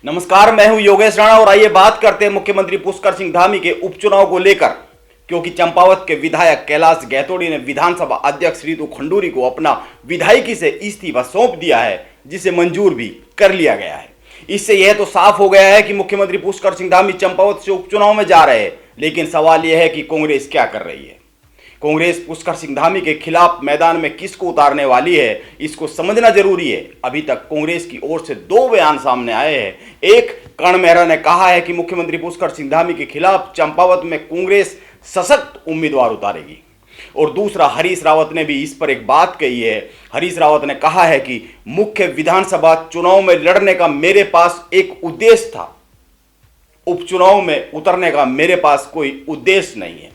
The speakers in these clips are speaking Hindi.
नमस्कार, मैं हूं योगेश राणा और आइए बात करते हैं मुख्यमंत्री पुष्कर सिंह धामी के उपचुनाव को लेकर। क्योंकि चंपावत के विधायक कैलाश गहतोड़ी ने विधानसभा अध्यक्ष रितु खंडूरी को अपना विधायकी से इस्तीफा सौंप दिया है, जिसे मंजूर भी कर लिया गया है। इससे यह तो साफ हो गया है कि मुख्यमंत्री पुष्कर सिंह धामी चंपावत से उपचुनाव में जा रहे हैं। लेकिन सवाल यह है कि कांग्रेस क्या कर रही है। कांग्रेस पुष्कर सिंह धामी के खिलाफ मैदान में किसको उतारने वाली है, इसको समझना जरूरी है। अभी तक कांग्रेस की ओर से दो बयान सामने आए हैं। एक, कर्ण मेहरा ने कहा है कि मुख्यमंत्री पुष्कर सिंह धामी के खिलाफ चंपावत में कांग्रेस सशक्त उम्मीदवार उतारेगी, और दूसरा, हरीश रावत ने भी इस पर एक बात कही है। हरीश रावत ने कहा है कि मुख्य विधानसभा चुनाव में लड़ने का मेरे पास एक उद्देश्य था, उपचुनाव में उतरने का मेरे पास कोई उद्देश्य नहीं है।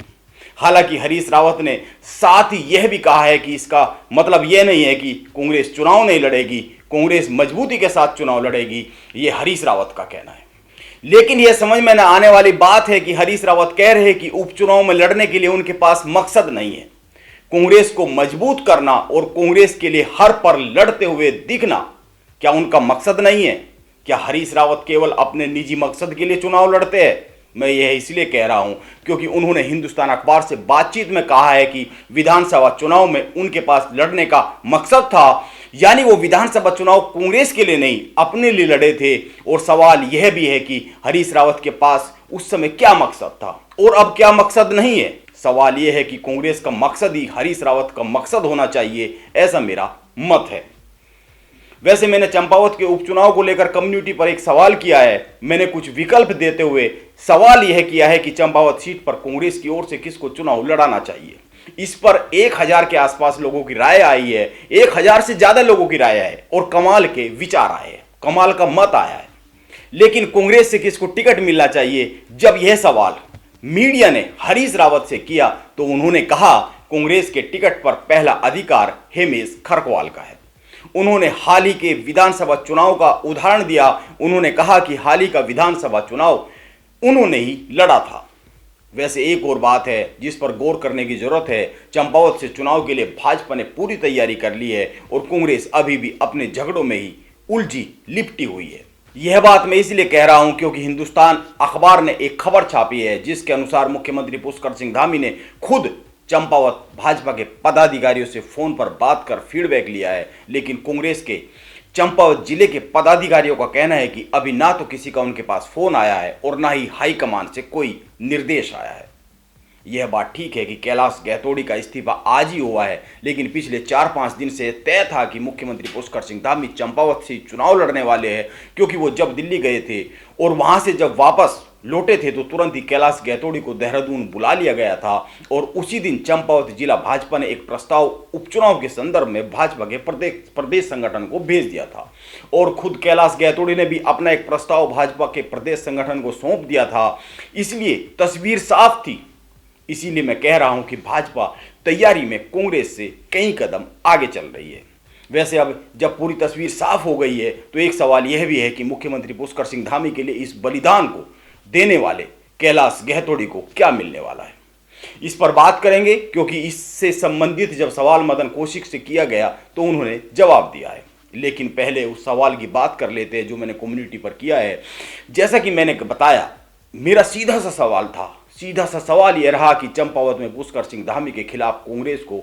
हालांकि हरीश रावत ने साथ ही यह भी कहा है कि इसका मतलब यह नहीं है कि कांग्रेस चुनाव नहीं लड़ेगी, कांग्रेस मजबूती के साथ चुनाव लड़ेगी। यह हरीश रावत का कहना है। लेकिन यह समझ में न आने वाली बात है कि हरीश रावत कह रहे हैं कि उपचुनाव में लड़ने के लिए उनके पास मकसद नहीं है। कांग्रेस को मजबूत करना और कांग्रेस के लिए हर पर लड़ते हुए दिखना क्या उनका मकसद नहीं है? क्या हरीश रावत केवल अपने निजी मकसद के लिए चुनाव लड़ते हैं? मैं यह इसलिए कह रहा हूं क्योंकि उन्होंने हिंदुस्तान अखबार से बातचीत में कहा है कि विधानसभा चुनाव में उनके पास लड़ने का मकसद था, यानी वो विधानसभा चुनाव कांग्रेस के लिए नहीं, अपने लिए लड़े थे। और सवाल यह भी है कि हरीश रावत के पास उस समय क्या मकसद था और अब क्या मकसद नहीं है। सवाल यह है कि कांग्रेस का मकसद ही हरीश रावत का मकसद होना चाहिए, ऐसा मेरा मत है। वैसे मैंने चंपावत के उपचुनाव को लेकर कम्युनिटी पर एक सवाल किया है। मैंने कुछ विकल्प देते हुए सवाल यह किया है कि चंपावत सीट पर कांग्रेस की ओर से किसको चुनाव लड़ाना चाहिए। इस पर 1000 के आसपास लोगों की राय आई है, 1000 से ज्यादा लोगों की राय है और कमाल के विचार आए हैं, कमाल का मत आया है। लेकिन कांग्रेस से किसको टिकट मिलना चाहिए, जब यह सवाल मीडिया ने हरीश रावत से किया तो उन्होंने कहा कांग्रेस के टिकट पर पहला अधिकार हेमेश खरकवाल का है। उन्होंने हाल ही के विधानसभा चुनाव का उदाहरण दिया। उन्होंने कहा कि हाल ही का विधानसभा चुनाव उन्होंने ही लड़ा था। वैसे एक और बात है जिस पर गौर करने की जरूरत है। चंपावत से चुनाव के लिए भाजपा ने पूरी तैयारी कर ली है और कांग्रेस अभी भी अपने झगड़ों में ही उलझी लिपटी हुई है। यह बात मैं इसलिए कह रहा हूं क्योंकि हिंदुस्तान अखबार ने एक खबर छापी है जिसके अनुसार मुख्यमंत्री पुष्कर सिंह धामी ने खुद चंपावत भाजपा के पदाधिकारियों से फोन पर बात कर फीडबैक लिया है। लेकिन कांग्रेस के चंपावत जिले के पदाधिकारियों का कहना है कि अभी ना तो किसी का उनके पास फोन आया है और ना ही हाईकमान से कोई निर्देश आया है। यह बात ठीक है कि कैलाश गहतोड़ी का इस्तीफा आज ही हुआ है, लेकिन पिछले 4-5 दिन से तय था कि मुख्यमंत्री पुष्कर सिंह धामी चंपावत से चुनाव लड़ने वाले हैं। क्योंकि वो जब दिल्ली गए थे और वहां से जब वापस लौटे थे तो तुरंत ही कैलाश गहतोड़ी को देहरादून बुला लिया गया था और उसी दिन चंपावत जिला भाजपा ने एक प्रस्ताव उपचुनाव के संदर्भ में भाजपा के प्रदेश संगठन को भेज दिया था। और खुद कैलाश गहतोड़ी ने भी अपना एक प्रस्ताव भाजपा के प्रदेश संगठन को सौंप दिया था। इसलिए तस्वीर साफ थी। इसीलिए मैं कह रहा हूं कि भाजपा तैयारी में कांग्रेस से कई कदम आगे चल रही है। वैसे अब जब पूरी तस्वीर साफ हो गई है तो एक सवाल यह भी है कि मुख्यमंत्री पुष्कर सिंह धामी के लिए इस बलिदान को देने वाले कैलाश गहतोड़ी को क्या मिलने वाला है, इस पर बात करेंगे। क्योंकि इससे संबंधित जब सवाल मदन कौशिक से किया गया तो उन्होंने जवाब दिया है। लेकिन पहले उस सवाल की बात कर लेते हैं जो मैंने कम्युनिटी पर किया है। जैसा कि मैंने बताया, मेरा सीधा सा सवाल यह रहा कि चंपावत में पुष्कर सिंह धामी के खिलाफ कांग्रेस को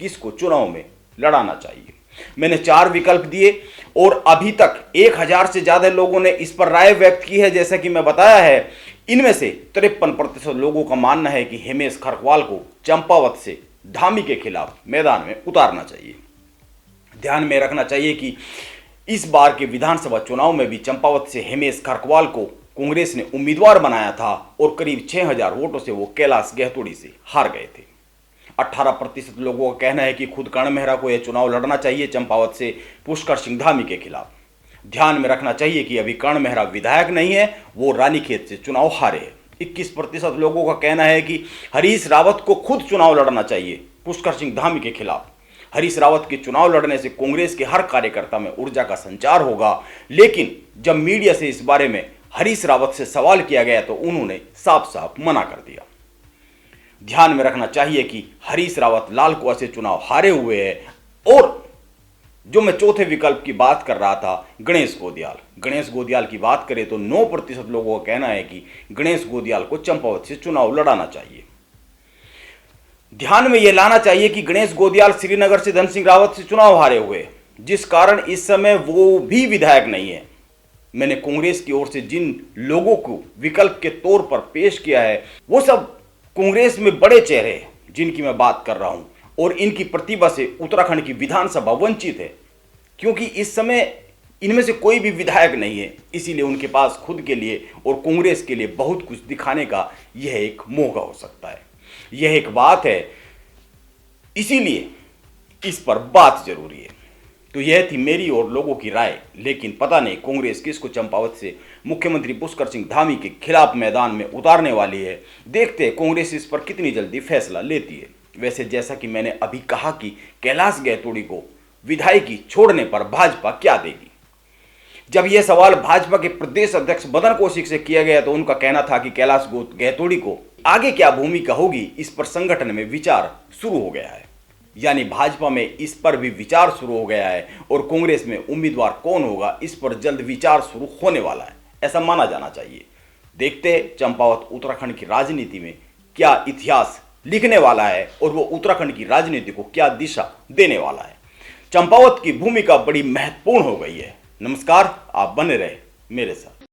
किसको चुनाव में लड़ाना चाहिए। मैंने 4 विकल्प दिए और अभी तक 1000 से ज्यादा लोगों ने इस पर राय व्यक्त की है। जैसा कि मैं बताया है, इनमें से 53% लोगों का मानना है कि हेमेश खरकवाल को चंपावत से धामी के खिलाफ मैदान में उतारना चाहिए। ध्यान में रखना चाहिए कि इस बार के विधानसभा चुनाव में भी चंपावत से हेमेश खरकवाल को कांग्रेस ने उम्मीदवार बनाया था और करीब 6000 वोटों से वो कैलाश गहतोड़ी से हार गए थे। 18% लोगों का कहना है कि खुद कर्ण मेहरा को यह चुनाव लड़ना चाहिए चंपावत से पुष्कर सिंह धामी के खिलाफ। ध्यान में रखना चाहिए कि अभी कर्ण मेहरा विधायक नहीं है, वो रानीखेत से चुनाव हारे हैं। 21% लोगों का कहना है कि हरीश रावत को खुद चुनाव लड़ना चाहिए पुष्कर सिंह धामी के खिलाफ। हरीश रावत के चुनाव लड़ने से कांग्रेस के हर कार्यकर्ता में ऊर्जा का संचार होगा। लेकिन जब मीडिया से इस बारे में हरीश रावत से सवाल किया गया तो उन्होंने साफ साफ मना कर दिया। ध्यान में रखना चाहिए कि हरीश रावत लाल कुआं से चुनाव हारे हुए हैं और जो मैं चौथे विकल्प की बात कर रहा था, गणेश गोदियाल। गणेश गोदियाल की बात करें तो 9% लोगों का कहना है कि गणेश गोदियाल को चंपावत से चुनाव लड़ाना चाहिए। ध्यान में यह लाना चाहिए कि गणेश गोदियाल श्रीनगर से धन सिंह रावत से चुनाव हारे हुए, जिस कारण इस समय वो भी विधायक नहीं है। मैंने कांग्रेस की ओर से जिन लोगों को विकल्प के तौर पर पेश किया है, वो सब कांग्रेस में बड़े चेहरे हैं जिनकी मैं बात कर रहा हूं, और इनकी प्रतिभा से उत्तराखंड की विधानसभा वंचित है, क्योंकि इस समय इनमें से कोई भी विधायक नहीं है। इसीलिए उनके पास खुद के लिए और कांग्रेस के लिए बहुत कुछ दिखाने का यह एक मौका हो सकता है। यह एक बात है, इसीलिए इस पर बात जरूरी है। तो यह थी मेरी और लोगों की राय, लेकिन पता नहीं कांग्रेस किसको चंपावत से मुख्यमंत्री पुष्कर सिंह धामी के खिलाफ मैदान में उतारने वाली है। देखते हैं कांग्रेस इस पर कितनी जल्दी फैसला लेती है। वैसे जैसा कि मैंने अभी कहा कि कैलाश गैतोड़ी को विधायकी छोड़ने पर भाजपा क्या देगी, जब यह सवाल भाजपा के प्रदेश अध्यक्ष मदन कौशिक से किया गया तो उनका कहना था कि कैलाश गैतोड़ी को आगे क्या भूमिका होगी, इस पर संगठन में विचार शुरू हो गया है। यानी भाजपा में इस पर भी विचार शुरू हो गया है और कांग्रेस में उम्मीदवार कौन होगा, इस पर जल्द विचार शुरू होने वाला है, ऐसा माना जाना चाहिए। देखते हैं चंपावत उत्तराखंड की राजनीति में क्या इतिहास लिखने वाला है और वो उत्तराखंड की राजनीति को क्या दिशा देने वाला है। चंपावत की भूमिका बड़ी महत्वपूर्ण हो गई है। नमस्कार, आप बने रहे मेरे साथ।